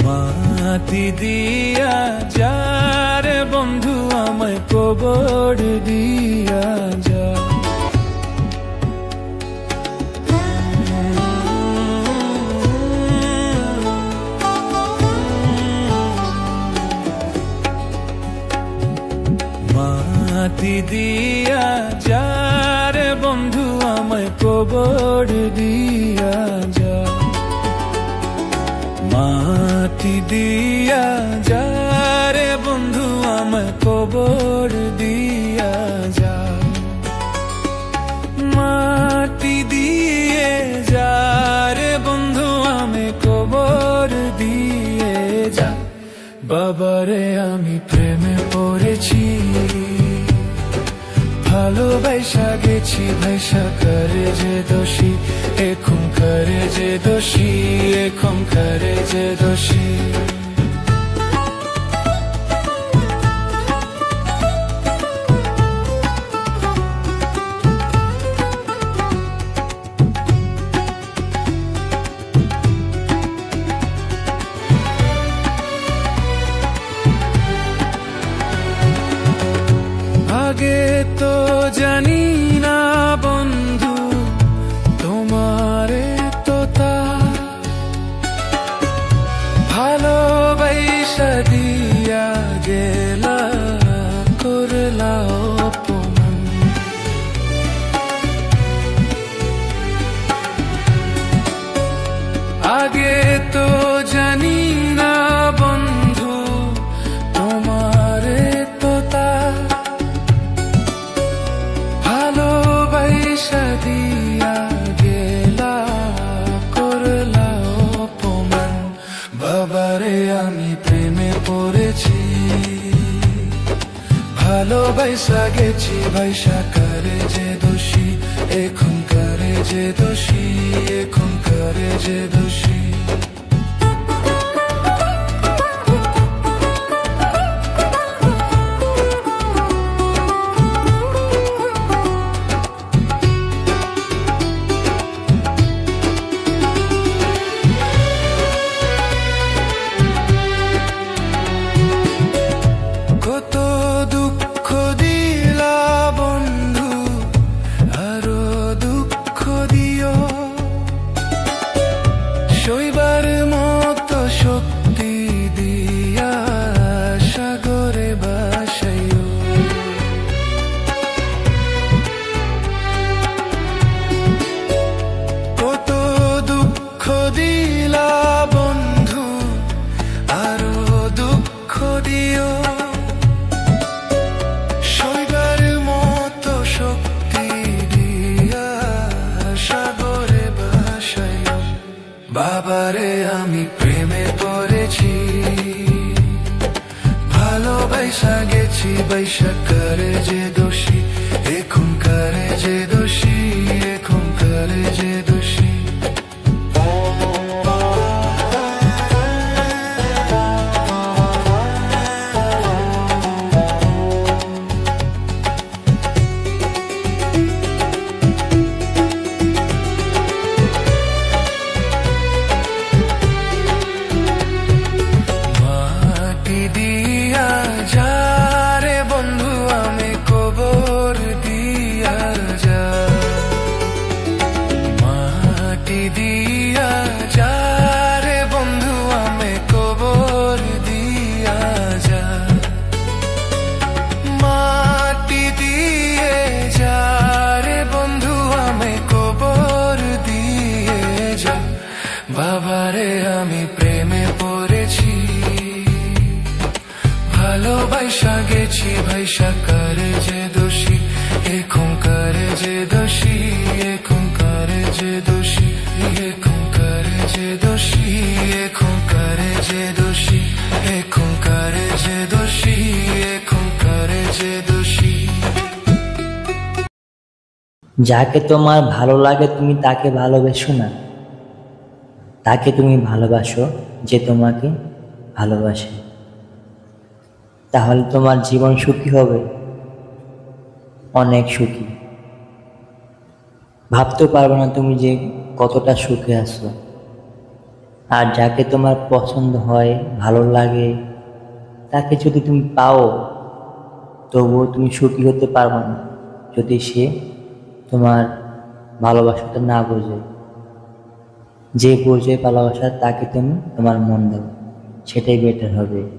মাটি দিয়া যারে বন্ধু আমায় কবর দিয়া যা। মাটি দিয়া যারে বন্ধু আমায় কবর দিয়া যা। মাটি দিয়া যারে বন্ধু আমায় কবর দিয়া যা। মাটি দিয়ে যারে বন্ধু আমায় কবর দিয়ে যা। বাবারে আমি প্রেমে পড়েছি, ভালোবাসা গেছি ভাইসা করে যে দোষী, এখন করে যে দোষী, এখন করে যে দোষী। আগে তো জানি না বন্ধু তোমারে তো তা ভালোবাসা দিয়া গেলা করলা অপমান। আগে তো জানি না বন্ধু তোমারে তো তা ভালোবাসা দিয়া গেলা করলা অপমান। বাবারে আমি প্রেমে পড়েছি, ভালোবাসা গেছি ভাইসা করে যে দোষী, এখন করে যে দোষী, এখন করে যে দোষী। কত দুঃখ দিলা বন্ধু, আরো দুঃখ দিও, সইবার মতো শক্তি দিয়া সাগরে ভাসাইও। কত দুঃখ দিলা বন্ধু, আরো দুঃখ দিও, সইবার মতো শক্তি দিয়া সাগরে ভাসাইও। বাবারে আমি প্রেমে পড়েছি, ভালোবাসা গেছি বাইসা করে যে দোষী, এখন করে যে দোষী, এখন করে যে দোষী। মাটি দিয়া যারে বন্ধু আমি কবর দিয়া যা। মাটি দিয়া যারে বন্ধু আমি কবর দিয়া যা। মাটি দিয়ে যারে বন্ধু আমি কবর দিয়ে যা। বাবারে আমি প্রেমে পড়েছি, ভালোবাসা গেছি ভাইসা করে যে দোষী, এখন করে যে দোষী, এখন করে যে দোষী, এখন করে যে দোষী, এখন করে যে দোষী, এখন করে যে দোষী, এখন করে যে দোষী। যাকে তোমার ভালো লাগে তুমি তাকে ভালোবেসো না, তাকে তুমি ভালোবাসো যে তোমাকে ভালোবাসে। তাহলে তোমার জীবন সুখী হবে, অনেক সুখী। ভাবতে পারবে না তুমি যে কতটা সুখে আছো। আর যাকে তোমার পছন্দ হয়, ভালো লাগে, তাকে যদি তুমি পাও, তবুও তুমি সুখী হতে পারবে না যদি সে তোমার ভালোবাসাটা না বোঝে। যে বোঝে ভালোবাসা তাকে তুমি তোমার মন দাও, সেটাই বেটার হবে।